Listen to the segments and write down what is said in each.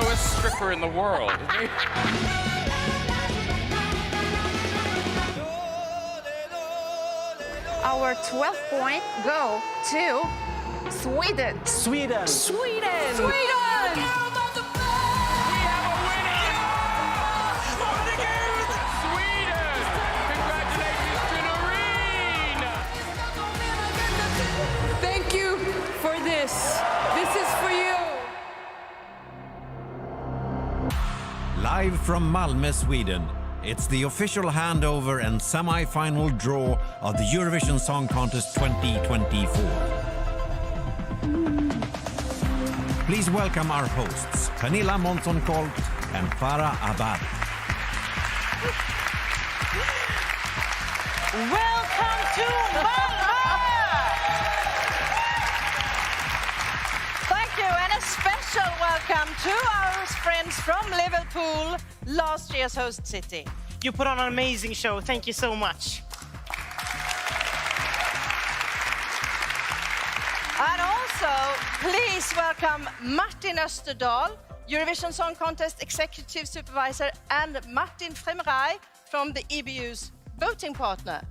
newest stripper in the world, isn't he? Our 12th point go to Sweden. Sweden! Sweden! Sweden! Sweden! Congratulations to Noreen! Thank you for this. This is for you. Live from Malmö, Sweden, it's the official handover and semi-final draw of the Eurovision Song Contest 2024. Please welcome our hosts, Pernilla, Månsson, Colt, and Farah, Abadi. Welcome to Malmö! Thank you, and a special welcome to our friends from Liverpool, last year's host city. You put on an amazing show. Thank you so much. And also, please welcome Martin Österdahl, Eurovision Song Contest Executive Supervisor, and Martin Fremeraj from the EBU's voting partner.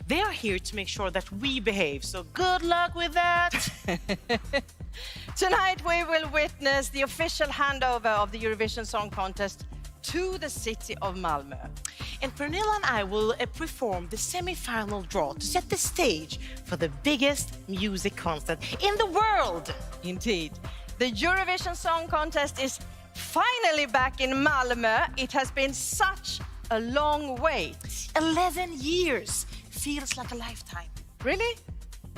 They are here to make sure that we behave, so good luck with that. Tonight we will witness the official handover of the Eurovision Song Contest to the city of Malmö. And Pernilla and I will perform the semi-final draw to set the stage for the biggest music concert in the world. Indeed. The Eurovision Song Contest is finally back in Malmö. It has been such a long wait. 11 years. Feels like a lifetime. Really?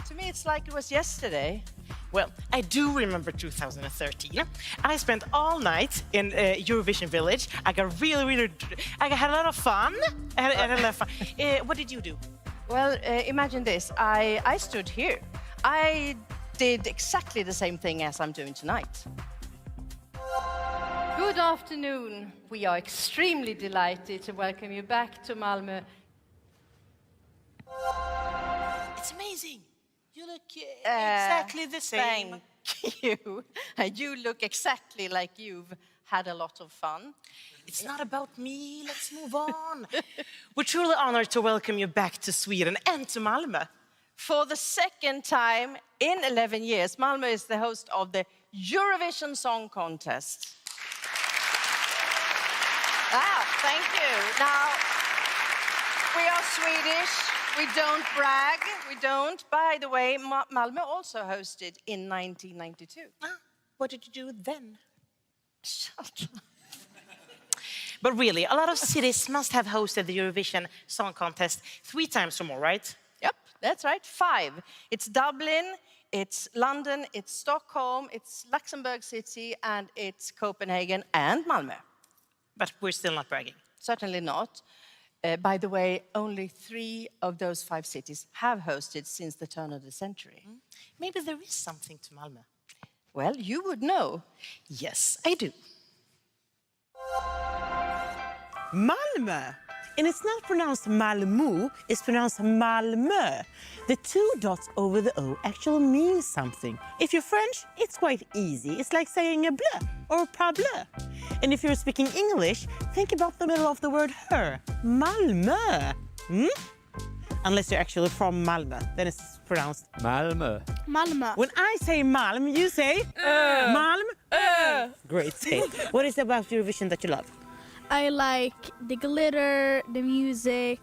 To me, it's like it was yesterday. Well, I do remember 2013. I spent all night in Eurovision Village. I had a lot of fun. What did you do? Well, imagine this. I stood here. I did exactly the same thing as I'm doing tonight. Good afternoon. We are extremely delighted to welcome you back to Malmö. It's amazing. You look exactly the same. Thank you. You look exactly like you've had a lot of fun. It's not about me. Let's move on. We're truly honored to welcome you back to Sweden and to Malmö. For the second time in 11 years, Malmö is the host of the Eurovision Song Contest. Thank you. Now, we are Swedish. We don't brag. We don't. By the way, Malmö also hosted in 1992. What did you do then? Shut up. But really, a lot of cities must have hosted the Eurovision Song Contest 3 times or more, right? Yep, that's right. 5. It's Dublin, it's London, it's Stockholm, it's Luxembourg City, and it's Copenhagen and Malmö. But we're still not bragging. Certainly not. By the way, only 3 of those 5 cities have hosted since the turn of the century. Maybe there is something to Malmö. Well, you would know. Yes, I do. Malmö. And it's not pronounced Malmö, it's pronounced Malmö. The 2 dots over the O actually means something. If you're French, it's quite easy. It's like saying a bleu or pas bleu. And if you're speaking English, think about the middle of the word her. Malmö. Unless you're actually from Malmö, then it's pronounced Malmö. Malmö. When I say Malm, you say Malm. Great. Say. What is it about Eurovision that you love? I like the glitter, the music,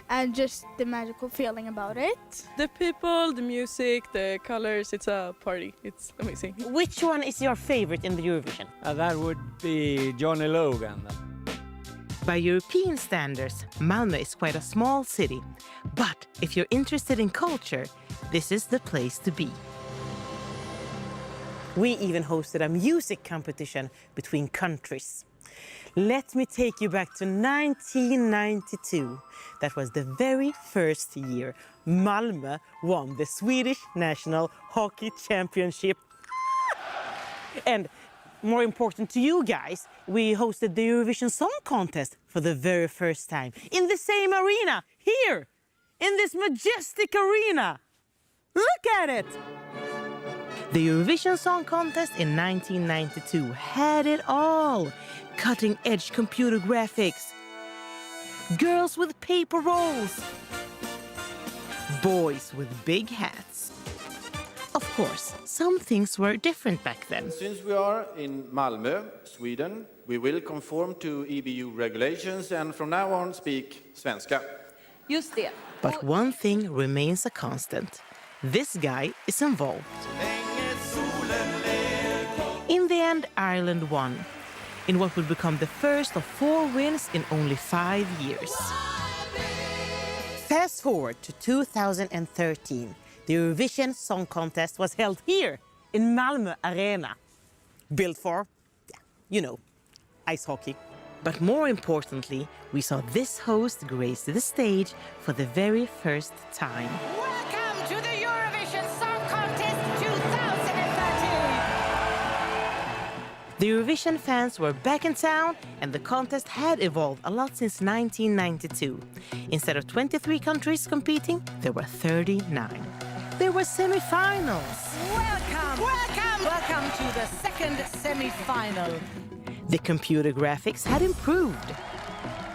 and just the magical feeling about it. The people, the music, the colors, it's a party. It's amazing. Which one is your favorite in the Eurovision? That would be Johnny Logan. By European standards, Malmö is quite a small city. But if you're interested in culture, this is the place to be. We even hosted a music competition between countries. Let me take you back to 1992. That was the very first year Malmö won the Swedish National Hockey Championship. And more important to you guys, we hosted the Eurovision Song Contest for the very first time in the same arena, here, in this majestic arena. Look at it! The Eurovision Song Contest in 1992 had it all. Cutting-edge computer graphics, girls with paper rolls, boys with big hats. Of course, some things were different back then. Since we are in Malmö, Sweden, we will conform to EBU regulations and from now on speak svenska. Just det. But one thing remains a constant. This guy is involved. In the end, Ireland won, in what would become the first of 4 wins in only 5 years. Fast forward to 2013. The Eurovision Song Contest was held here in Malmö Arena. Built for, you know, ice hockey. But more importantly, we saw this host grace the stage for the very first time. Welcome to the Eurovision Song Contest 2013! The Eurovision fans were back in town, and the contest had evolved a lot since 1992. Instead of 23 countries competing, there were 39. There were semi-finals. Welcome! Welcome! Welcome to the second semi-final. The computer graphics had improved,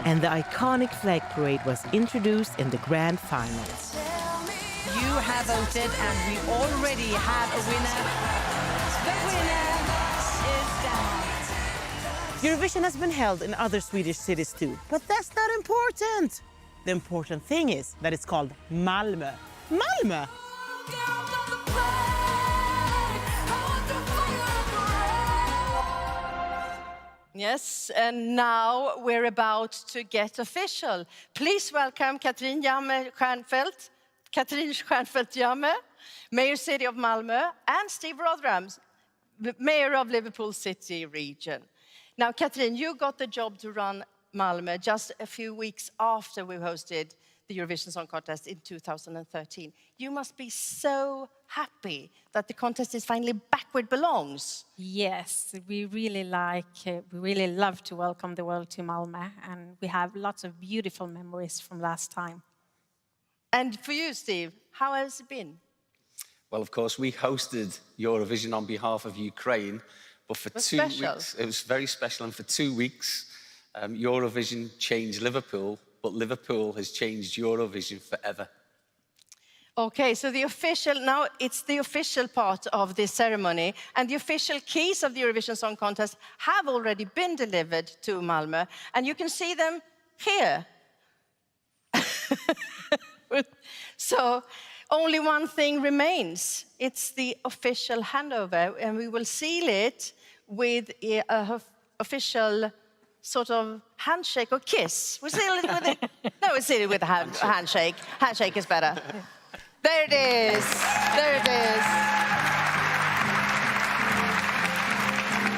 and the iconic flag parade was introduced in the grand finals. You have voted and we already have a winner. The winner is Denmark. Eurovision has been held in other Swedish cities too, but that's not important. The important thing is that it's called Malmö. Malmö! Yes, and now we're about to get official. Please welcome Katrin Stjernfeldt-Jammeh, Mayor City of Malmö, and Steve Rotherham, Mayor of Liverpool City region. Now, Katrin, you got the job to run Malmö just a few weeks after we hosted the Eurovision Song Contest in 2013. You must be so happy that the contest is finally back where it belongs. Yes, we really love to welcome the world to Malmö, and we have lots of beautiful memories from last time. And for you, Steve, how has it been? Well, of course, we hosted Eurovision on behalf of Ukraine, but for 2 weeks, it was very special, and for 2 weeks, Eurovision changed Liverpool, but Liverpool has changed Eurovision forever. Okay, so now it's the official part of this ceremony, and the official keys of the Eurovision Song Contest have already been delivered to Malmö, and you can see them here. So only one thing remains. It's the official handover, and we will seal it with an official sort of handshake or kiss. We seal it with we seal it with a handshake. Handshake is better. There it is. There it is.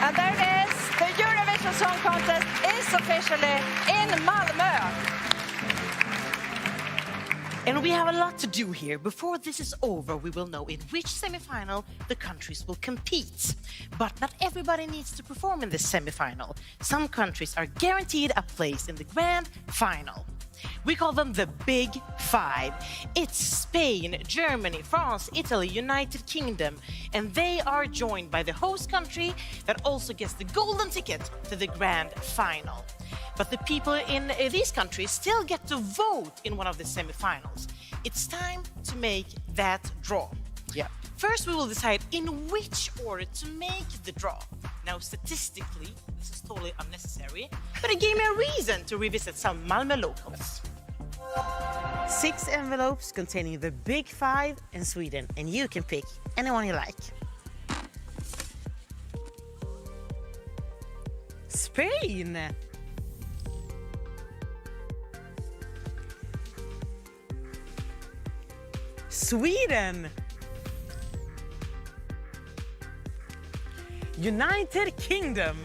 And there it is. The Eurovision Song Contest is officially in Malmö. And we have a lot to do here. Before this is over, we will know in which semi-final the countries will compete. But not everybody needs to perform in this semi-final. Some countries are guaranteed a place in the grand final. We call them the Big Five. It's Spain, Germany, France, Italy, United Kingdom, and they are joined by the host country that also gets the golden ticket to the grand final. But the people in these countries still get to vote in one of the semi-finals. It's time to make that draw. Yeah. First, we will decide in which order to make the draw. Now, statistically, this is totally unnecessary, but it gave me a reason to revisit some Malmö locals. 6 envelopes containing the Big Five in Sweden, and you can pick anyone you like. Spain! Sweden! United Kingdom!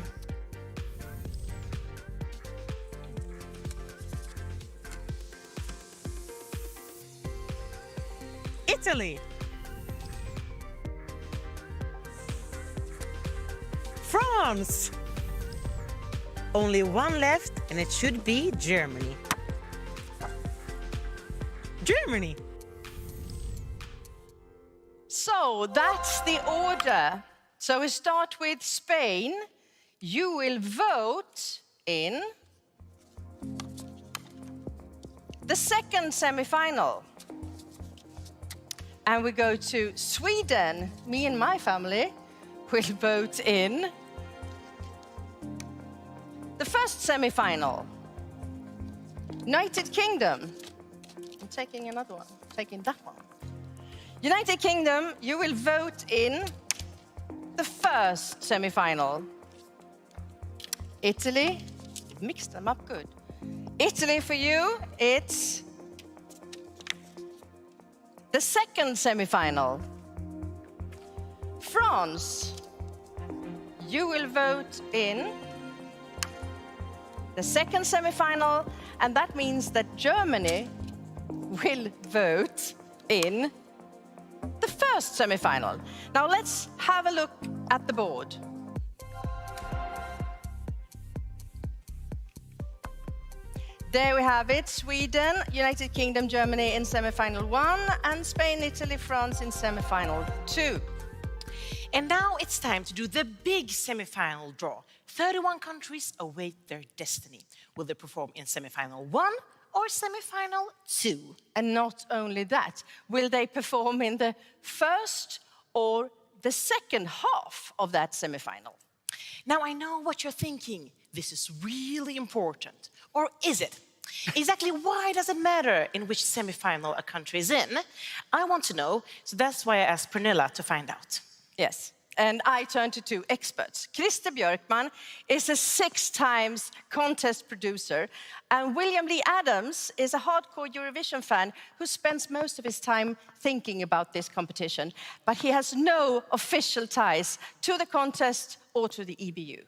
Italy! France! Only one left, and it should be Germany. Germany! So that's the order. So we start with Spain. You will vote in the second semi-final. And we go to Sweden. Me and my family will vote in the first semi-final. United Kingdom. I'm taking another one. Taking that one. United Kingdom, you will vote in the first semi-final. Italy, mixed them up good. Italy for you, it's the second semi-final. France, you will vote in the second semi-final, and that means that Germany will vote in the first semi-final. Now let's have a look at the board. There we have it. Sweden, United Kingdom, Germany in semi-final 1, and Spain, Italy, France in semi-final 2. And now it's time to do the big semi-final draw. 31 countries await their destiny. Will they perform in semi-final 1 or semi-final 2? And not only that, will they perform in the first or the second half of that semi-final? Now I know what you're thinking. This is really important. Or is it? Exactly why does it matter in which semi-final a country is in? I want to know, so that's why I asked Pernilla to find out. Yes, and I turn to two experts. Christer Björkman is a 6 times contest producer, and William Lee Adams is a hardcore Eurovision fan who spends most of his time thinking about this competition, but he has no official ties to the contest or to the EBU.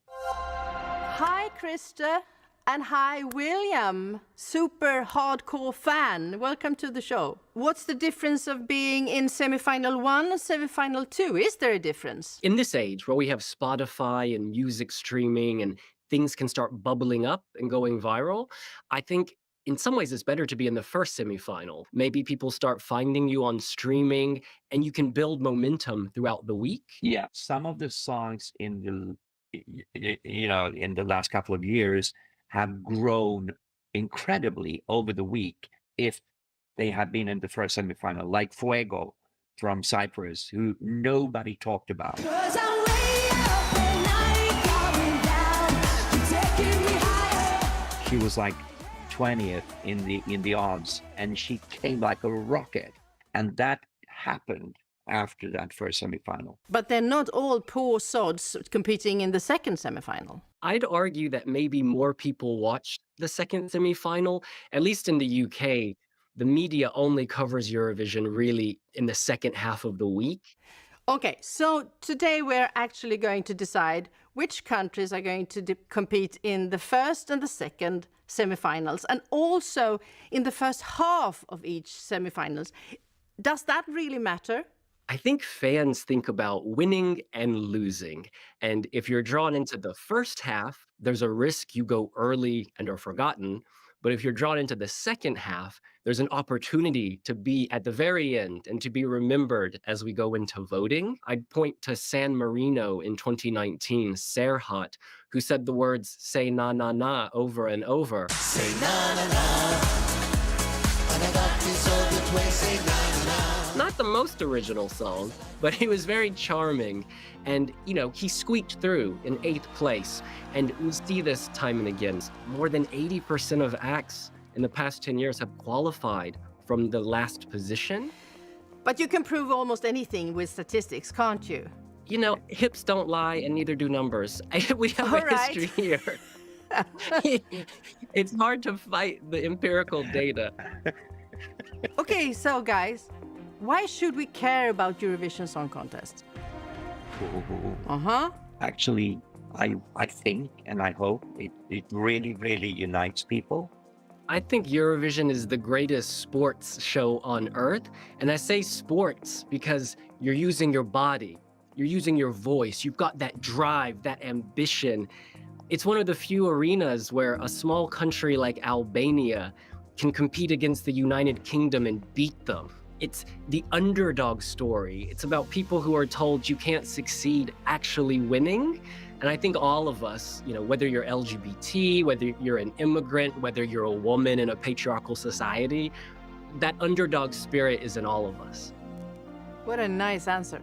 Hi, Christer. And hi, William, super hardcore fan. Welcome to the show. What's the difference of being in semi-final 1 and semi-final 2? Is there a difference? In this age where we have Spotify and music streaming and things can start bubbling up and going viral, I think in some ways it's better to be in the first semi-final. Maybe people start finding you on streaming and you can build momentum throughout the week. Yeah, some of the songs in the last couple of years have grown incredibly over the week if they had been in the first semifinal, like Fuego from Cyprus, who nobody talked about. She was like 20th in the odds, and she came like a rocket, and that happened after that first semifinal. But they're not all poor sods competing in the second semifinal. I'd argue that maybe more people watched the second semifinal. At least in the UK, the media only covers Eurovision really in the second half of the week. Okay, so today we're actually going to decide which countries are going to compete in the first and the second semifinals, and also in the first half of each semifinals. Does that really matter? I think fans think about winning and losing. And if you're drawn into the first half, there's a risk you go early and are forgotten. But if you're drawn into the second half, there's an opportunity to be at the very end and to be remembered as we go into voting. I'd point to San Marino in 2019, Serhat, who said the words, "Say na na na" over and over. Say na na na, and I got this all the way, say na na na. Not the most original song, but he was very charming. And, he squeaked through in 8th place. And we see this time and again. More than 80% of acts in the past 10 years have qualified from the last position. But you can prove almost anything with statistics, can't you? Hips don't lie and neither do numbers. We have a history here. It's hard to fight the empirical data. Okay, so guys, why should we care about Eurovision Song Contest? Actually, I think and I hope it really, really unites people. I think Eurovision is the greatest sports show on earth. And I say sports because you're using your body, you're using your voice, you've got that drive, that ambition. It's one of the few arenas where a small country like Albania can compete against the United Kingdom and beat them. It's the underdog story. It's about people who are told you can't succeed actually winning. And I think all of us, you know, whether you're LGBT, whether you're an immigrant, whether you're a woman in a patriarchal society, that underdog spirit is in all of us. What a nice answer.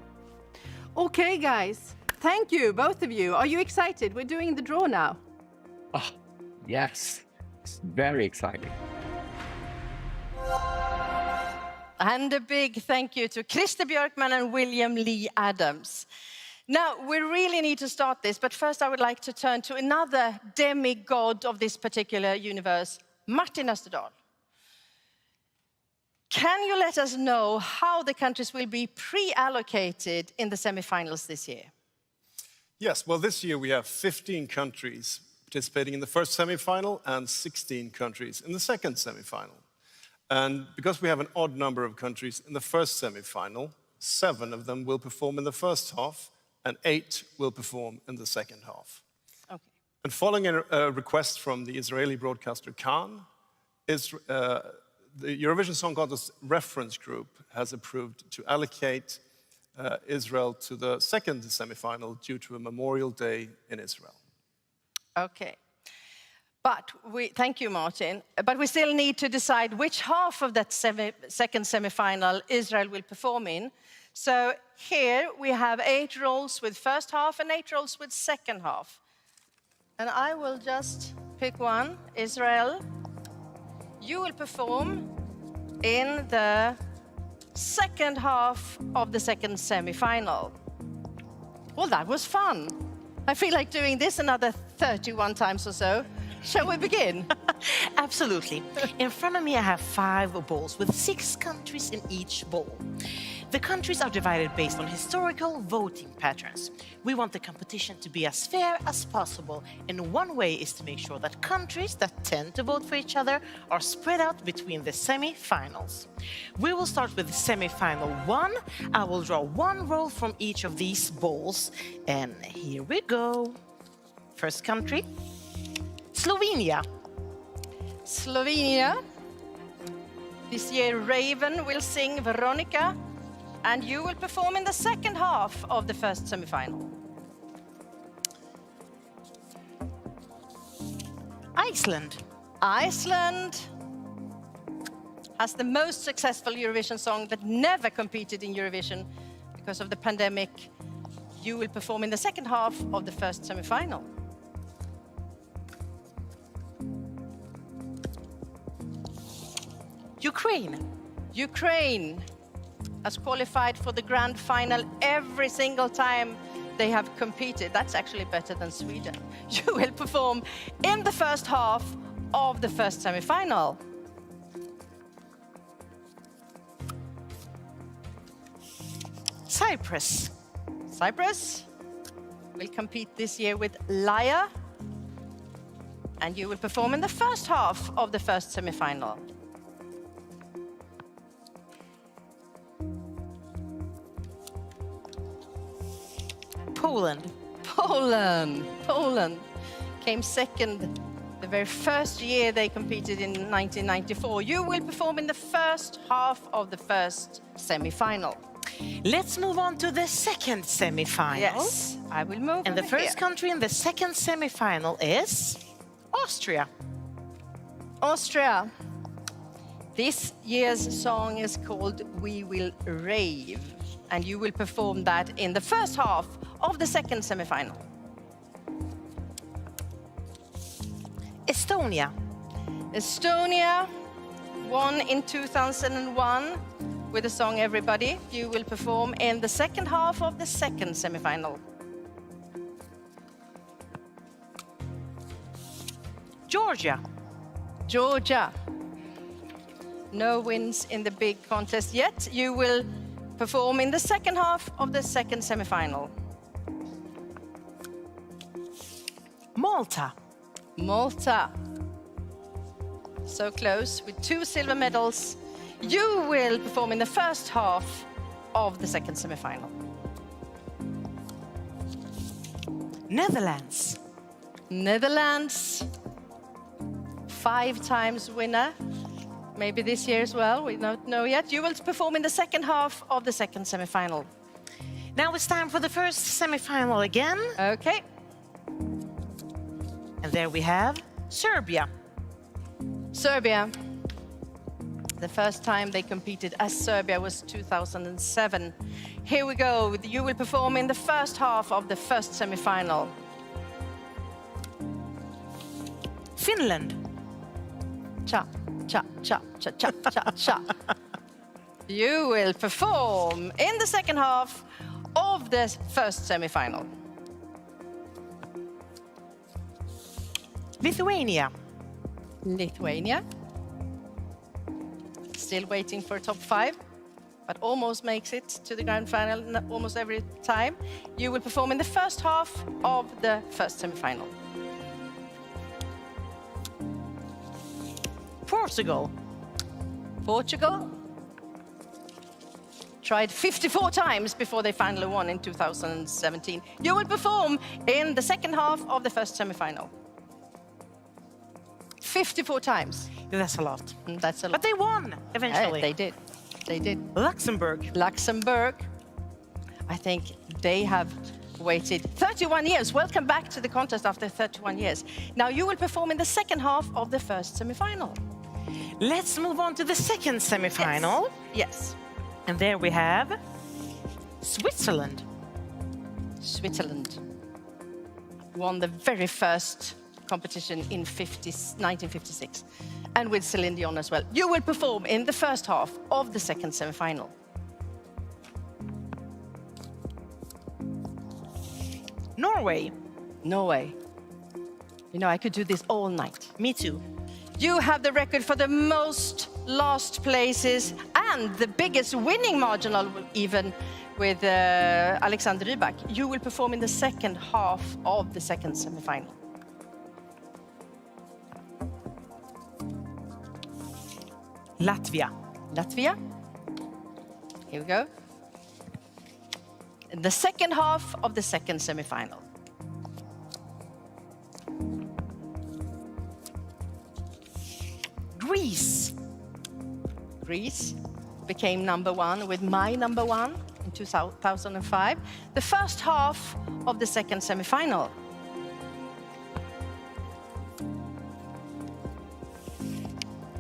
Okay, guys. Thank you, both of you. Are you excited? We're doing the draw now. Oh, yes. It's very exciting. And a big thank you to Christer Björkman and William Lee Adams. Now, we really need to start this, but first I would like to turn to another demigod of this particular universe, Martin Österdahl. Can you let us know how the countries will be pre-allocated in the semi-finals this year? Yes, well, this year we have 15 countries participating in the first semi-final and 16 countries in the second semi-final. And because we have an odd number of countries in the first semi-final, 7 of them will perform in the first half and 8 will perform in the second half. Okay. And following a request from the Israeli broadcaster Khan, the Eurovision Song Contest reference group has approved to allocate Israel to the second semi-final due to a Memorial Day in Israel. Okay. But thank you, Martin. But we still need to decide which half of that second semi-final Israel will perform in. So here we have 8 roles with first half and 8 roles with second half. And I will just pick one. Israel, you will perform in the second half of the second semi-final. Well, that was fun. I feel like doing this another 31 times or so. Shall we begin? Absolutely. In front of me, I have 5 bowls with 6 countries in each bowl. The countries are divided based on historical voting patterns. We want the competition to be as fair as possible, and one way is to make sure that countries that tend to vote for each other are spread out between the semi-finals. We will start with semi-final 1. I will draw 1 roll from each of these bowls, and here we go. First country, Slovenia. Slovenia. This year, Raven will sing Veronica, and you will perform in the second half of the first semi-final. Iceland. Iceland has the most successful Eurovision song that never competed in Eurovision because of the pandemic. You will perform in the second half of the first semi-final. Ukraine. Ukraine has qualified for the grand final every single time they have competed. That's actually better than Sweden. You will perform in the first half of the first semi-final. Cyprus. Cyprus will compete this year with Laya, and you will perform in the first half of the first semi-final. Poland. Poland came second the very first year they competed in 1994. You will perform in the first half of the first semi-final. Let's move on to the second semi-final. Yes, I will move. And the first country in the second semi-final is Austria. Austria. This year's song is called We Will Rave, and you will perform that in the first half of the second semi-final. Estonia. Estonia won in 2001 with the song Everybody. You will perform in the second half of the second semi-final. Georgia. Georgia. No wins in the big contest yet. You will perform in the second half of the second semi-final. Malta. Malta. So close with 2 silver medals. You will perform in the first half of the second semi-final. Netherlands. Netherlands. 5 times winner. Maybe this year as well, we don't know yet. You will perform in the second half of the second semi-final. Now it's time for the first semi-final again. Okay. And there we have Serbia. Serbia. The first time they competed as Serbia was 2007. Here we go. You will perform in the first half of the first semi-final. Finland. Cha, cha, cha, cha, cha, cha, cha. You will perform in the second half of the first semi-final. Lithuania. Lithuania. Still waiting for top 5, but almost makes it to the grand final almost every time. You will perform in the first half of the first semi-final. Portugal. Portugal tried 54 times before they finally won in 2017. You will perform in the second half of the first semi-final. 54 times. That's a lot. That's a lot. But they won eventually. They did. They did. Luxembourg. Luxembourg. I think they have waited 31 years. Welcome back to the contest after 31 years. Now you will perform in the second half of the first semi-final. Let's move on to the second semi-final. Yes. And there we have Switzerland. Switzerland won the very first competition in 1956, and with Celine Dion as well. You will perform in the first half of the second semi-final. Norway. Norway. You know, I could do this all night. Me too. You have the record for the most last places and the biggest winning marginal even with Alexander Rybak. You will perform in the second half of the second semi-final. Latvia. Latvia. Here we go. In the second half of the second semi-final. Greece. Greece became #1 with My Number One in 2005. The first half of the second semi-final.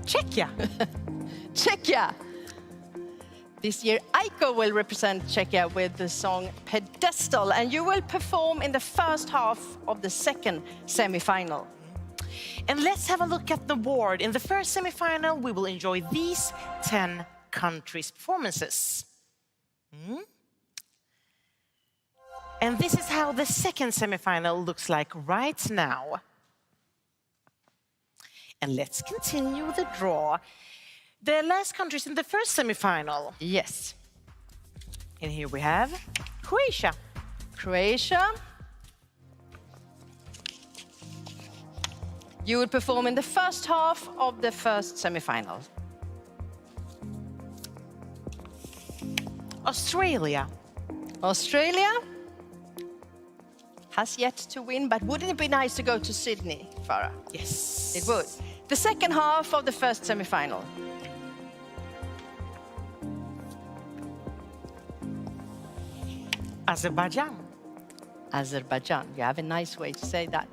Czechia. Czechia. This year, Aiko will represent Czechia with the song Pedestal, and you will perform in the first half of the second semi-final. And let's have a look at the board. In the first semi-final, we will enjoy these 10 countries' performances. And this is how the second semi-final looks like right now. And let's continue the draw. The last countries in the first semi-final. Yes. And here we have Croatia. Croatia. You will perform in the first half of the first semi-final. Australia. Australia has yet to win, but wouldn't it be nice to go to Sydney, Farah? Yes. It would. The second half of the first semi-final. Azerbaijan. Azerbaijan. You have a nice way to say that.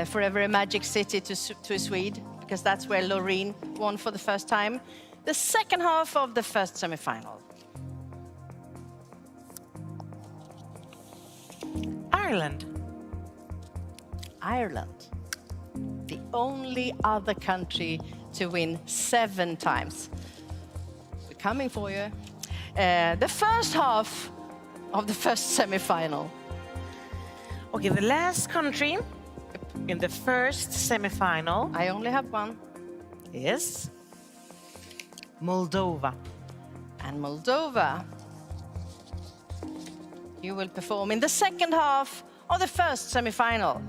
Forever a magic city to Sweden, because that's where Loreen won for the first time. The second half of the first semi-final. Ireland. Ireland. The only other country to win 7 times. We're coming for you. The first half of the first semi-final. Okay, the last country in the first semi-final. I only have one. Is Moldova. And Moldova. You will perform in the second half of the first semi-final.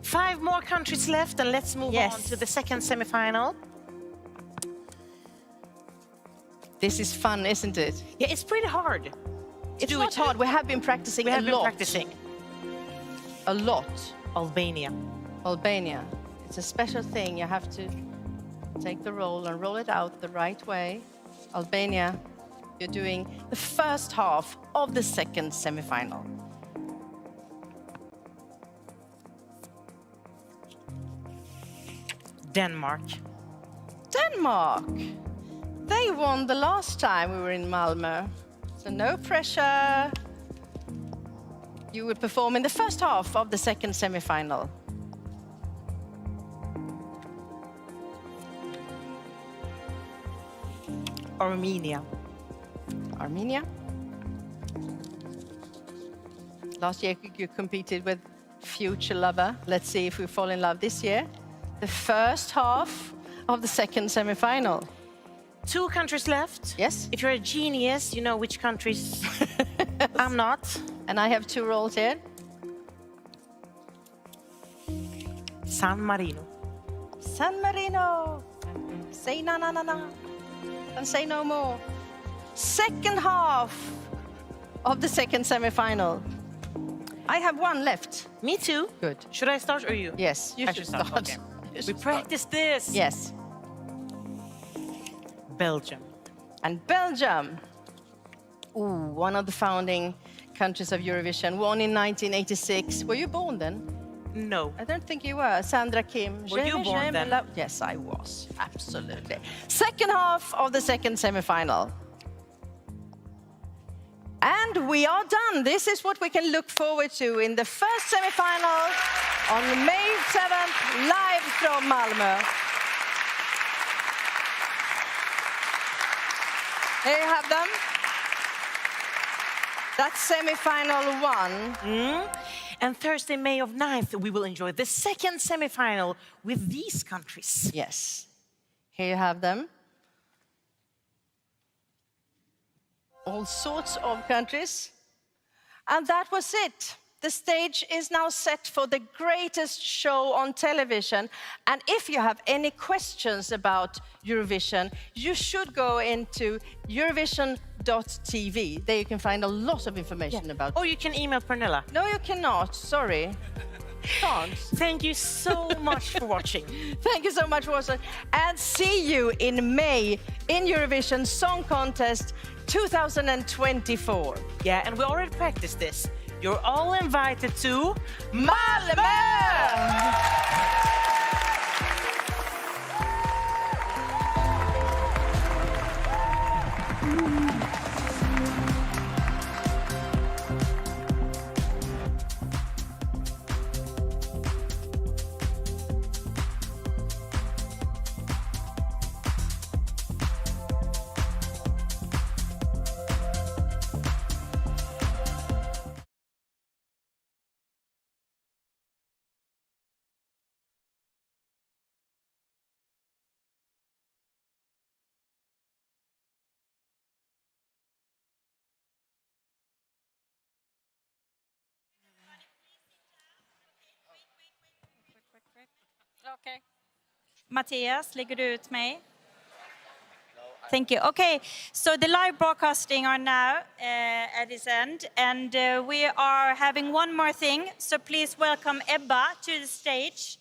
5 more countries left, and let's move on to the second semi-final. This is fun, isn't it? Yeah, it's pretty hard. It's not hard. We have been practicing a lot. A lot. Albania. Albania. It's a special thing. You have to Take the roll and roll it out the right way. Albania, you're doing the first half of the second semi-final. Denmark. Denmark. They won the last time we were in Malmö. So no pressure. You will perform in the first half of the second semi-final. Armenia. Armenia. Last year you competed with Future Lover. Let's see if we fall in love this year. The first half of the second semi-final. 2 countries left. Yes. If you're a genius, you know which countries I'm not. And I have 2 rolls here. San Marino. San Marino. Say na na na na. And say no more. Second half of the second semi-final. I have 1 left. Me too. Good. Should I start or you? Yes, you I should should start. Okay. We practice this. Yes. Belgium. And Belgium. Ooh, one of the founding countries of Eurovision, won in 1986. Were you born then? No. I don't think you were. Sandra Kim. Were you born then? Yes, I was. Absolutely. Second half of the second semi-final. And we are done. This is what we can look forward to in the first semi-final on May 7th, live from Malmö. Here you have them. That's semi-final 1. And Thursday, May 9th, we will enjoy the second semi-final with these countries. Yes. Here you have them. All sorts of countries. And that was it. The stage is now set for the greatest show on television. And if you have any questions about Eurovision, you should go into Eurovision.tv. There you can find a lot of information about it. Or you can email Pernilla. No, you cannot. Sorry. Can't. Thank you so much for watching. Thank you so much for watching. And see you in May in Eurovision Song Contest 2024. Yeah, and we already practiced this. You're all invited to Malmö! Okay. Mattias, ligger du ut mig? Thank you. Okay, so the live broadcasting are now at its end, and we are having one more thing. So please welcome Ebba to the stage.